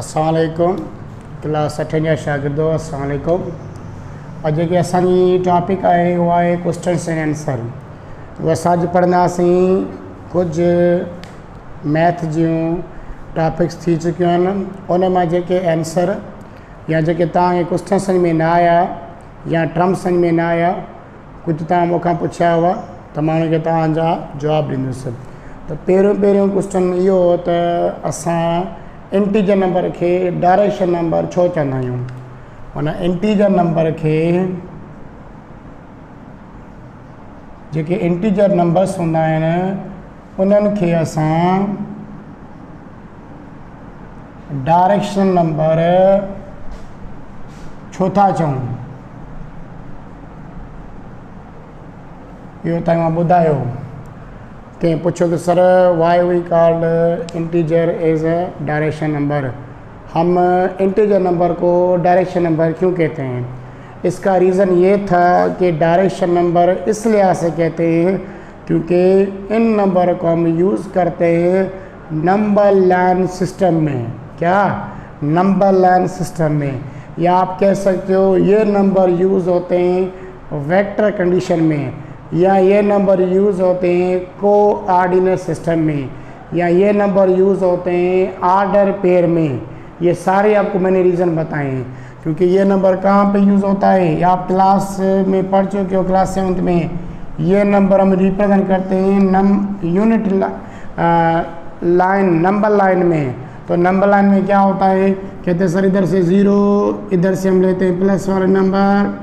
अस्सलाम वालेकुम क्लास 8 जा शागिर्दो अस्सलाम वालेकुम। अॼु जेके असांजी टॉपिक आहे उहा आहे क्वेश्चन्स एंड आंसर। उहा असां अॼु पढ़ंदासीं कुझु मैथ जूं टॉपिक्स थी चुकियूं आहिनि, उन मां जेके आंसर या जेके तव्हांखे क्वेश्चन सम्झ में न आया या टर्म सम्झ में न आया, कुझु तव्हां मूंखां पुछिया हुआ त मां उनखे तव्हांजा जवाबु ॾींदुसि। त पहिरियों क्वेश्चन इहो हो त असां इंटीजर नंबर के डायरेक्शन नंबर छो चवंदा आहियूं। माना इंटीजर नंबर के जेके इंटीजर नंबर्स हूंदा आहिनि उन्हनि खे असां डायरेक्शन नंबर छो था चऊं, इहो तव्हां ॿुधायो। कहीं पूछो तो sir why we called integer as a direction number, हम इंटीजर नंबर को डायरेक्शन नंबर क्यों कहते हैं। इसका रीज़न ये था कि डायरेक्शन नंबर इसलिए से कहते हैं क्योंकि इन नंबर को हम यूज़ करते हैं नंबर लाइन सिस्टम में। क्या नंबर लाइन सिस्टम में, या आप कह सकते हो ये नंबर यूज़ होते हैं वेक्टर कंडीशन में, या ये नंबर यूज़ होते हैं कोऑर्डिनेट सिस्टम में, या ये नंबर यूज़ होते हैं आर्डर पेयर में। ये सारे आपको मैंने रीज़न बताए हैं। क्योंकि ये नंबर कहाँ पे यूज़ होता है, या आप क्लास में पढ़ चुके हो क्लास 7 में। ये नंबर हम रिप्रेजेंट करते हैं यूनिट लाइन नंबर लाइन में। तो नंबर लाइन में क्या होता है, कहते हैं सर इधर से 0, इधर से हम लेते हैं प्लस वाले नंबर,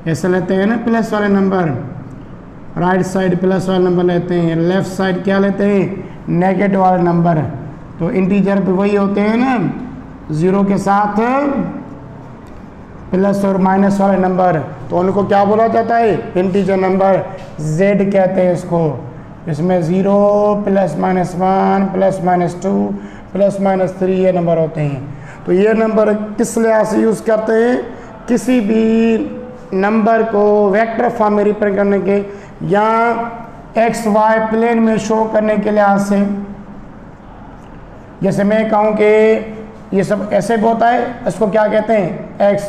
ऐसे लेते हैं ना प्लस वाले नंबर, राइट साइड प्लस वाले नंबर लेते हैं, लेफ़्ट साइड क्या लेते हैं नेगेटिव वाले नंबर। तो इंटीजर पे वही होते हैं ना, 0 के साथ प्लस और माइनस वाले नंबर, तो उनको क्या बोला जाता है इंटीजर नंबर, Z कहते हैं इसको। इसमें 0 plus minus 1 plus minus 2 plus minus 3 ये नंबर होते हैं। तो ये नंबर किस लिहाज से यूज़ करते हैं, किसी भी नंबर को वेक्टर फॉर्म में रिप्रेजेंट करने के या एक्स वाई प्लेन में शो करने के लिहाज से। जैसे मैं कहूँ कि ये सब ऐसे भी होता है, इसको क्या कहते हैं एक्स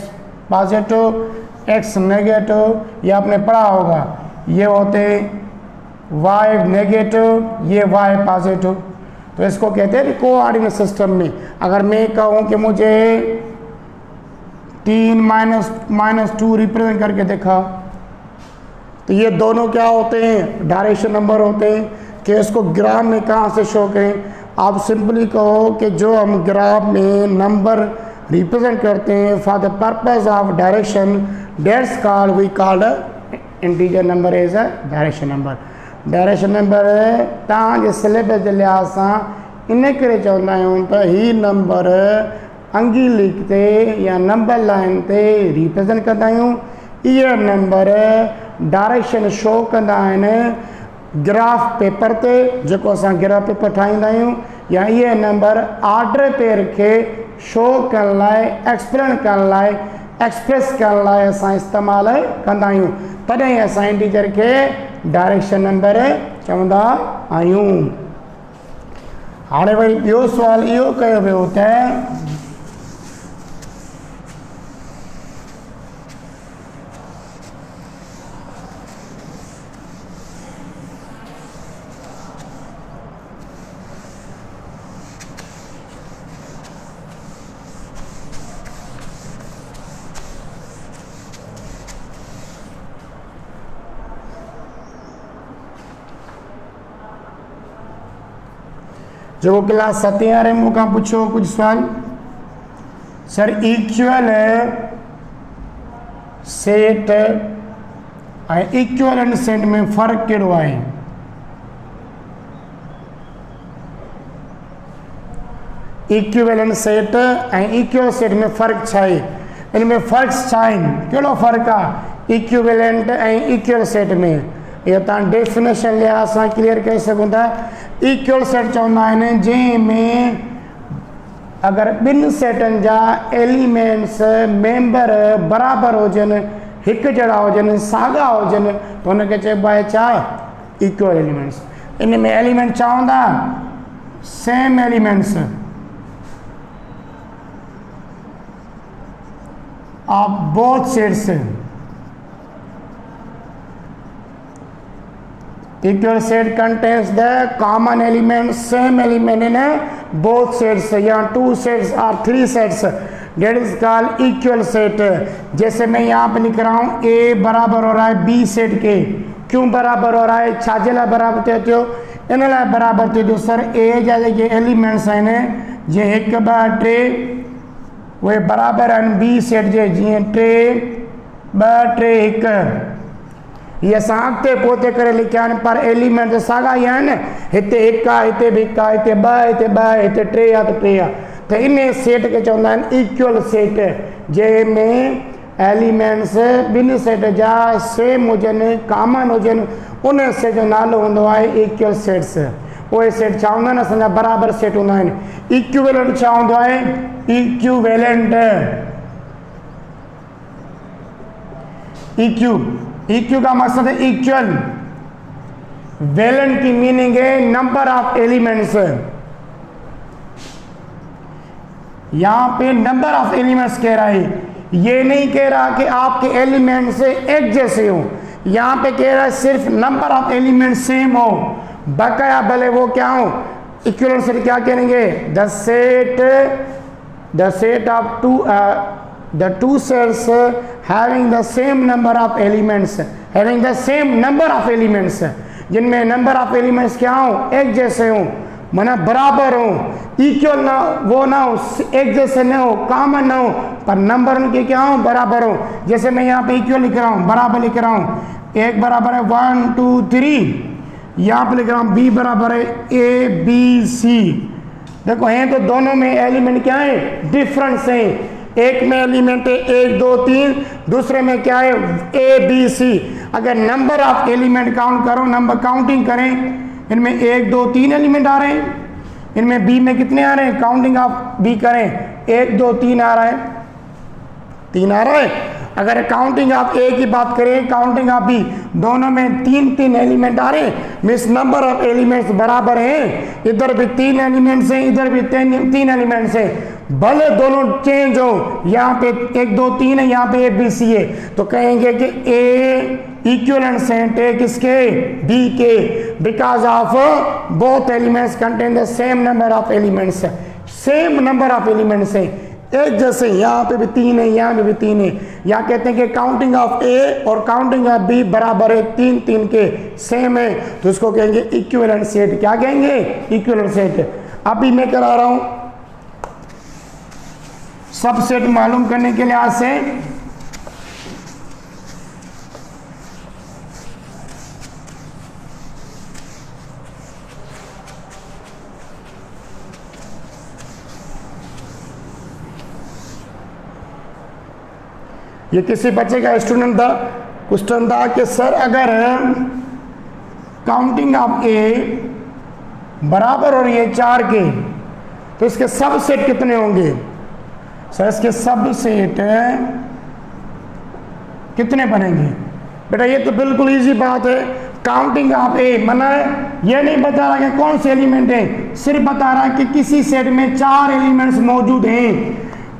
पॉजिटिव एक्स नेगेटिव, ये आपने पढ़ा होगा। ये होते वाई नेगेटिव, ये वाई पॉजिटिव। तो इसको कहते हैं कोऑर्डिनेट सिस्टम में। अगर मैं कहूँ कि मुझे 3 माइनस 2 रिप्रेजेंट करके देखा, तो ये दोनों क्या होते हैं डायरेक्शन नंबर होते हैं। कि इसको ग्राफ में कहाँ से शो करें, आप सिंपली कहो कि जो हम ग्राफ में नंबर रिप्रेजेंट करते हैं for the purpose of direction, that's called we called integer number as a direction number. Direction number तव्हांजे सिलेबस जे लिहाज़ सां इन करे चवंदा आहियूं त ही नंबर अंगी लिख ते या नंबर लाइन ते रिप्रेजेंट कंदा आहियूं। इहे नंबर डायरेक्शन शो कंदा आहिनि ग्राफ पेपर ते, जेको असां ग्राफ पेपर ठाहींदा आहियूं, या इहे नंबर आर्डर पेयर खे शो करण लाइ, एक्सप्लेन करण लाइ, एक्सप्रेस करण लाइ असां इस्तेमालु कंदा आहियूं। तॾहिं असां इंटीजर खे डायरेक्शन नंबर चवंदा आहियूं। हाणे वरी ॿियो सुवाल इहो कयो वियो त जो क्लास 7 वारे मूंखां पुछो कुछ सवाल, सर इक्वल सेट ऐं इक्वलेंट सेट में फ़र्क़ु कहिड़ो आहे। इक्वलेंट सेट ऐं इक्वल सेट में फ़र्क़ु छा आहे, इन में फ़र्क़ु छा आहिनि, कहिड़ो फ़र्क़ु आहे इक्वलेंट ऐं इक्वल सेट में। इहो तव्हां डेफिनेशन लिहाज़ सां क्लियर करे सघूं था। इक्वल सेट चवंदा आहिनि जंहिंमें अगरि ॿिनि सेटनि जा एलिमेंट्स मेंबर बराबरि हुजनि, हिकु जहिड़ा हुजनि, साॻा हुजनि, त हुनखे चइबो आहे छा इक्वल एलिमेंट्स। इन में एलिमेंट छा हूंदा same elements, of both sets. Equal set contains the common element, same element in both sets. यहाँ 2 sets और 3 sets, that is called equal set. जैसे मैं यहाँ पे लिख रहा हूँ A बराबर हो रहा है B सेट के, क्यों बराबर हो रहा है? छाजेला बराबर थे हो, इनला बराबर थे हो सर। A जैसे के एलिमेंट्स हैं ने जे एक बार टे वे बराबर हैं B सेट जे जी टे ब टे एक, ये सागते पोते करे लिखिया पर एलिमेंट सागा ही आहिनि, हिते हिकु आहे, हिते बि हिकु आहे, हिते ॿ, हिते ॿ, हिते टे आहे त टे आहे। त इन सेट खे चवंदा आहिनि इक्वल सेट, जंहिंमें एलिमेंट्स ॿिनि सेट जा सेम हुजनि, कॉमन हुजनि, उन सेट जो नालो हूंदो आहे इक्वल सेट्स। उहे सेट छा हूंदा आहिनि? असांजा बराबरि सेट हूंदा आहिनि। इक्विवेलेंट छा हूंदो आहे? इक्विवेलेंट इक्यू का मकसद है इक्वल, वेलेंट की मीनिंग है नंबर ऑफ एलिमेंट्स। यहां पे नंबर ऑफ एलिमेंट्स कह रहा है, ये नहीं कह रहा कि आपके एलिमेंट्स एक जैसे हो, यहां पे कह रहा है सिर्फ नंबर ऑफ एलिमेंट सेम हो, बकाया भले वो क्या हो। इक्विवेलेंट सेट क्या कहेंगे? The set of the two sets having the same number of elements, जिनमें नंबर ऑफ एलिमेंट्स क्या हो? एक जैसे हो, माना बराबर हो, इक्वल ना वो ना हो, एक जैसे ना हो, कॉमन ना हो, पर नंबर उनके क्या हो? बराबर हो। जैसे मैं यहाँ पे इक्वल लिख रहा हूँ, बराबर लिख रहा हूँ, एक बराबर है 1 2 3, यहाँ पे लिख रहा हूँ बी बराबर है ABC। देखो हैं तो दोनों में एलिमेंट क्या है? डिफरेंस है। एक में एलिमेंट है 1 2 3, दूसरे में क्या है? ABC। अगर नंबर ऑफ एलिमेंट काउंट करो, नंबर काउंटिंग करें, इनमें 1 2 3 एलिमेंट आ रहे हैं, इनमें बी में कितने आ रहे हैं? काउंटिंग ऑफ बी करें, 1 2 3 आ रहा है, 3 आ रहा है। अगर काउंटिंग ऑफ ए की बात करें, काउंटिंग ऑफ बी, दोनों में 3 एलिमेंट आ रहे हैं, मीन्स नंबर ऑफ एलिमेंट्स बराबर हैं। इधर भी 3 एलिमेंट्स हैं, इधर भी 3 एलिमेंट्स हैं, भले दोनों चेंज हो, यहाँ पे 1 2 3 है, यहाँ पे ABC है, तो कहेंगे कि ए इक्विवेलेंट सेट है किसके? बी के, because of both elements contain the same number of elements, same number of elements है, एक जैसे। यहाँ पे भी 3 है, यहाँ पे भी 3 है। यहाँ कहते हैं कि काउंटिंग ऑफ ए और काउंटिंग ऑफ बी बराबर है, 3 के सेम है, तो इसको कहेंगे इक्विवेलेंट सेट। क्या कहेंगे? Equivalent set. अभी मैं करा रहा हूं सबसेट मालूम करने के लिहाज से ये किसी बच्चे का स्टूडेंट था, क्वेश्चन था कि सर अगर काउंटिंग ऑफ ए बराबर हो रही है 4 के, तो इसके सबसेट कितने होंगे? सर इसके सबसेट कितने बनेंगे? बेटा ये तो बिल्कुल इजी बात है। काउंटिंग ऑफ ए मना ये नहीं बता रहा कि कौन से एलिमेंट है, सिर्फ बता रहा है कि किसी सेट में 4 एलिमेंट्स मौजूद हैं,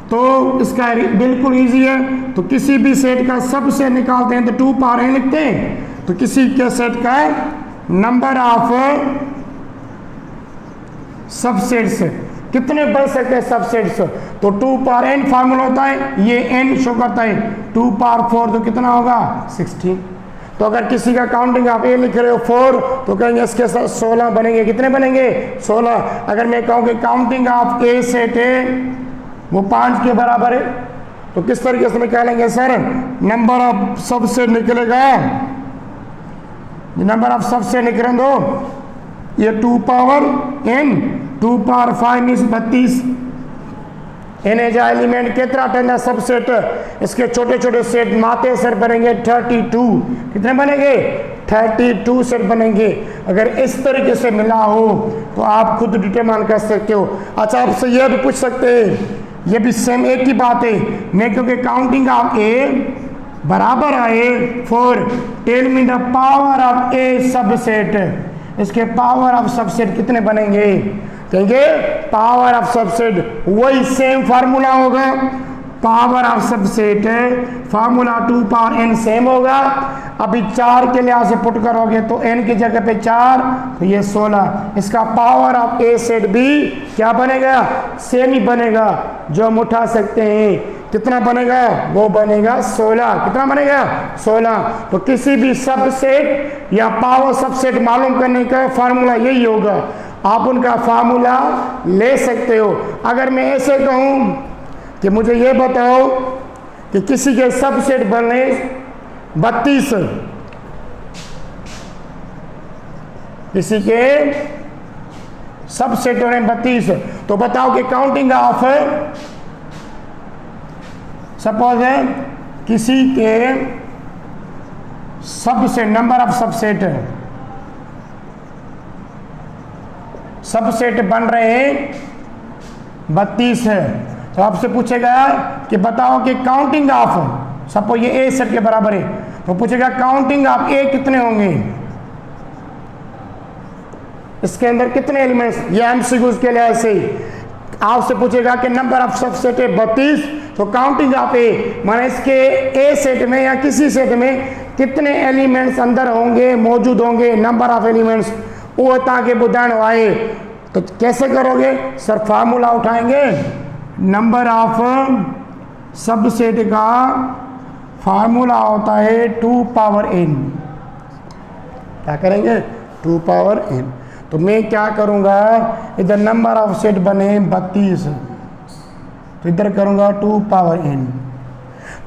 तो इसका बिल्कुल इजी है। तो किसी भी सेट का सबसेट निकालते हैं तो 2 पावर n लिखते हैं, तो किसी के सेट का नंबर ऑफ सबसेट्स कितने बन सकते हैं सबसेट्स? तो 2 पावर n फार्मूला होता है, ये n शो करता है, 2 पावर 4 तो कितना होगा? 16। तो अगर किसी का काउंटिंग आप ए लिख रहे हो 4, तो कहेंगे इसके साथ 16 बनेंगे। कितने बनेंगे? 16। अगर मैं कहूँ कि काउंटिंग ऑफ ए सेट है वो 5 के बराबर है, तो किस तरीके से निकालेंगे सर? नंबर ऑफ सबसेट निकलेगा, नंबर ऑफ सबसेट निकले दो, ये 2 power n, 2 power 5 means 32। N जा एलिमेंट कितना टन सबसेट, इसके छोटे छोटे सेट माते सेट बनेंगे 32। कितने बनेंगे? 32 सेट बनेंगे। अगर इस तरीके से मिला हो तो आप खुद डिटरमाइन कर सकते हो। अच्छा आपसे यह भी पूछ सकते हैं, ये भी सेम एक ही बात है, मैं क्योंकि काउंटिंग ऑफ ए बराबर आए 4, tell me the power of a subset, इसके पावर ऑफ सबसेट कितने बनेंगे? कहेंगे पावर ऑफ सबसेट वही सेम फार्मूला होगा, power of subset formula 2 power n same होगा। अभी 4 के लिहाज से पुट करोगे तो n की जगह पे 4 तो ये 16। इसका पावर ऑफ ए सेट भी क्या बनेगा, सेम ही बनेगा, जो हम उठा सकते हैं। कितना बनेगा, वो बनेगा 16। कितना बनेगा, 16। तो किसी भी सबसेट या पावर सबसेट मालूम करने का फार्मूला यही होगा। आप उनका फार्मूला ले सकते हो। अगर मैं ऐसे कहूँ कि मुझे ये बताओ कि किसी के सबसेट बने 32, किसी के सबसेट बने 32, तो बताओ कि काउंटिंग ऑफ, सपोज है किसी के subset, number of subset, subset बन रहे हैं 32 है, तो आपसे पूछेगा कि बताओ कि काउंटिंग ऑफ, सपोज ये ए सेट के बराबर है, तो पूछेगा काउंटिंग ऑफ ए कितने होंगे, इसके अंदर कितने एलिमेंट्स। ये एमसीक्यू के लिए ऐसे ही आपसे पूछेगा कि नंबर ऑफ सबसेट है 32, तो काउंटिंग ऑफ ए माने इसके ए सेट में या किसी सेट में कितने एलिमेंट्स अंदर होंगे, मौजूद होंगे, नंबर ऑफ एलिमेंट्स वो ताकि बुधान आए। तो कैसे करोगे सर, फार्मूला उठाएंगे, नंबर ऑफ सबसेट का फार्मूला होता है 2 पावर n। क्या करेंगे, 2 पावर n। तो मैं क्या करूंगा, इधर नंबर ऑफ सेट बने 32, तो इधर करूंगा 2 पावर n।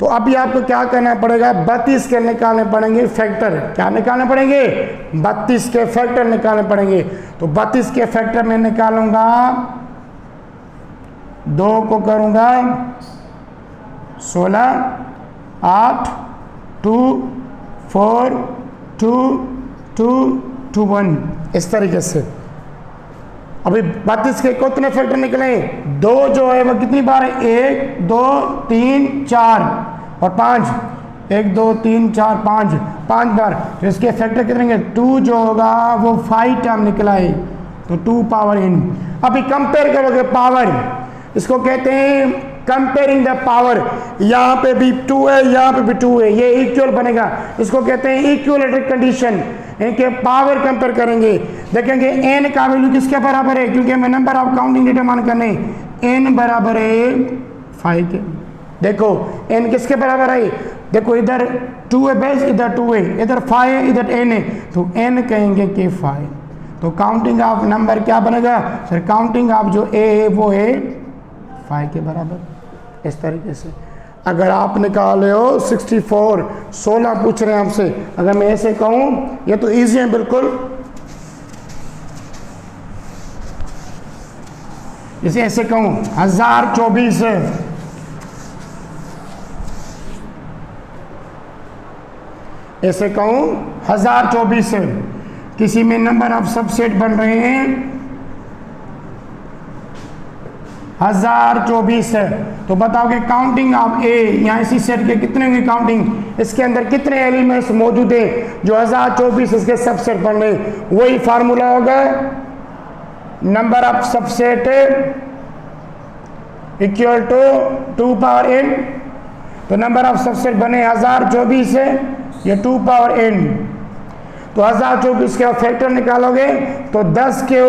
तो अभी आपको क्या करना पड़ेगा, 32 के निकालने पड़ेंगे फैक्टर। क्या निकालने पड़ेंगे, 32 के फैक्टर निकालने पड़ेंगे। तो 32 के फैक्टर में निकालूंगा, 2 को करूंगा 16, 8, 2, 4, 2, 2, 2, 1, इस तरीके से। अभी 32 के कितने फैक्टर निकले, 2 जो है वो कितनी बार है, 1, 2, 3, 4 और 5, 1, 2, 3, 4, 5 बार। तो इसके फैक्टर कितने, 2 जो होगा वो 5 टाइम निकला है, तो 2 पावर n। अभी कंपेयर करोगे पावर, इसको कहते हैं कंपेयरिंग द पावर। यहाँ पे भी 2 है, यहाँ पे भी 2 है, ये इक्वल बनेगा, इसको कहते हैं इक्विलेटरल कंडीशन। इनके पावर कंपेयर करेंगे, देखेंगे n का वैल्यू किसके बराबर है, क्योंकि हमें नंबर ऑफ काउंटिंग डिटरमाइन करने, n बराबर है 5 के। देखो n किसके बराबर है, देखो इधर 2 है बेस, इधर 2 है, इधर 5 है, इधर n है, तो n कहेंगे कि 5। तो काउंटिंग ऑफ नंबर क्या बनेगा सर, काउंटिंग ऑफ जो a है वो है 5 के बराबर। इस तरीके से अगर आप निकाले हो 64, 16 पूछ रहे हैं आपसे, अगर मैं ऐसे कहूं, ये तो इजी है बिल्कुल, इसे ऐसे कहूं 1024 है, ऐसे कहूं 1024 है, किसी में नंबर ऑफ सबसेट बन रहे हैं 1024 है, तो बताओ कि काउंटिंग ऑफ ए, यहाँ इसी सेट के कितने होंगे काउंटिंग, इसके अंदर कितने एलिमेंट्स मौजूद हैं, जो 1024 इसके सबसेट बन रहे, वही फार्मूला होगा number of subset equal to 2 power n। तो नंबर ऑफ सबसेट बने 1024 है, ये 2 पावर n। तो 1024 के फैक्टर निकालोगे तो 10 के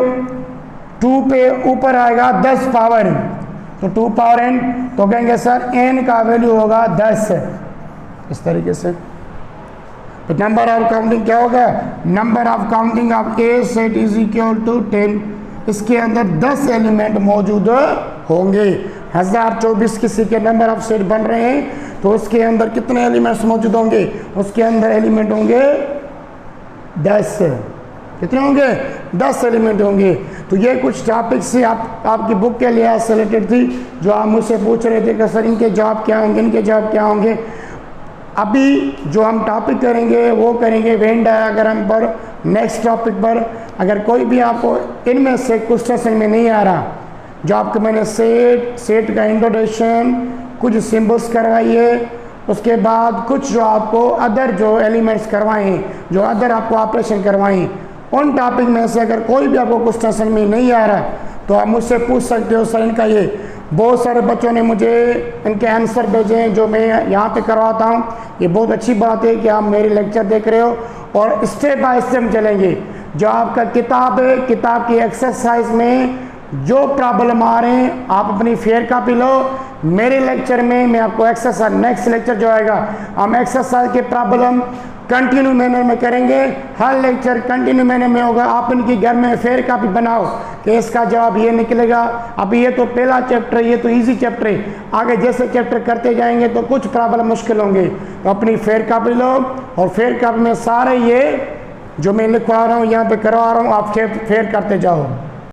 2 पे ऊपर आएगा 10 पावर, तो 2 पावर n, तो कहेंगे सर n का वैल्यू होगा 10। इस तरीके से तो नंबर ऑफ काउंटिंग क्या होगा, number of counting of a set is equal to 10। इसके अंदर 10 एलिमेंट मौजूद होंगे। 1024 किसी के नंबर ऑफ सेट बन रहे हैं, तो उसके अंदर कितने एलिमेंट्स मौजूद होंगे, उसके अंदर एलिमेंट होंगे 10। कितने होंगे, 10 एलिमेंट होंगे। तो ये कुछ टॉपिक से आपकी बुक के लिए सिलेक्टेड थी, जो आप मुझसे पूछ रहे थे कि सर इनके जवाब क्या होंगे, इनके जवाब क्या होंगे। अभी जो हम टॉपिक करेंगे वो करेंगे वेन डायग्राम पर, नेक्स्ट टॉपिक पर। अगर कोई भी आपको इनमें से क्वेश्चन में नहीं आ रहा, जो आपको मैंने सेट का इंट्रोडक्शन, कुछ सिंबल्स करवाइए, उसके बाद कुछ जो आपको अदर जो एलिमेंट्स करवाए हैं, जो अदर आपको ऑपरेशन करवाए हैं, उन टॉपिक में से अगर कोई भी आपको क्वेश्चन में नहीं आ रहा तो आप मुझसे पूछ सकते हो सर इनका ये बहुत सारे बच्चों ने मुझे इनके आंसर भेजे हैं जो मैं यहाँ पे करवाता हूँ। ये बहुत अच्छी बात है कि आप मेरे लेक्चर देख रहे हो और स्टेप बाय स्टेप चलेंगे। जो आपका किताब है, किताब की एक्सरसाइज में जो प्रॉब्लम आ रहे हैं आप अपनी फेयर कॉपी लो। मेरे लेक्चर में मैं आपको एक्सरसाइज, नेक्स्ट लेक्चर जो आएगा हम एक्सरसाइज के प्रॉब्लम कंटिन्यू मैनर में करेंगे। हर लेक्चर कंटिन्यू मैनर में होगा। आप इनकी घर में फेयर कॉपी बनाओ कि इसका जवाब ये निकलेगा। अभी ये तो पहला चैप्टर है, ये तो इजी चैप्टर है। आगे जैसे चैप्टर करते जाएंगे तो कुछ प्रॉब्लम मुश्किल होंगे। तो अपनी फेयर कॉपी लो और फेयर कॉपी में सारे ये जो मैं लिखवा रहा हूँ यहाँ पे करवा रहा हूँ आप फेयर करते जाओ।